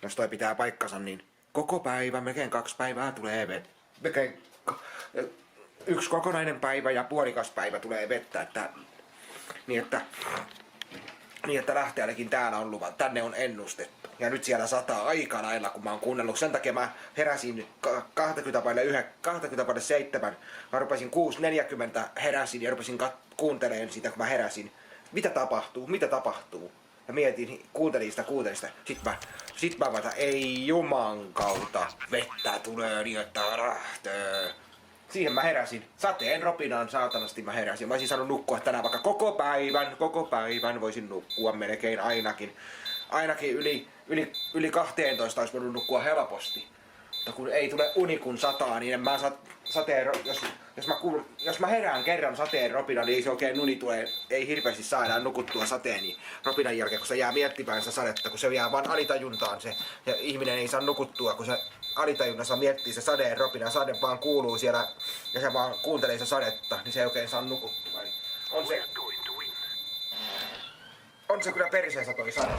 jos toi pitää paikkansa, niin koko päivä, melkein 2 päivää tulee vettä. Yksi kokonainen päivä ja puolikas päivä tulee vettä, että niin että lähteellekin täällä on luvan, tänne on ennustettu. Ja nyt siellä sataa aika lailla, kun mä oon kuunnellut. Sen takia mä heräsin 20:7. Mä rupesin 6:40 heräsin ja rupesin kuuntelemaan sitä, kun mä heräsin. Mitä tapahtuu? Ja kuuntelin sitä. Sit mä vata, ei juman kautta, vettä tulee niin, että lähtee. Siihen mä heräsin. Sateen ropinaan saatanasti mä heräsin. Mä olisin saanut nukkua tänään vaikka koko päivän voisin nukkua melkein ainakin. Ainakin yli 12 olisi voinut nukkua helposti. Mutta kun ei tule uni kun sataa, niin en mä jos mä herään kerran sateen ropina, niin ei se oikein uni tulee, ei hirveästi saada nukuttua sateen niin ropinan jälkeen, kun se jää miettimään sitä sadetta, kun se jää vaan alitajuntaan se, ja ihminen ei saa nukuttua, kun se alitajunnassa miettii se sadeen ropina, sade vaan kuuluu siellä, ja se vaan kuuntelee sitä sadetta, niin se ei oikein saa nukuttua. On se kyllä perseessä toi sade.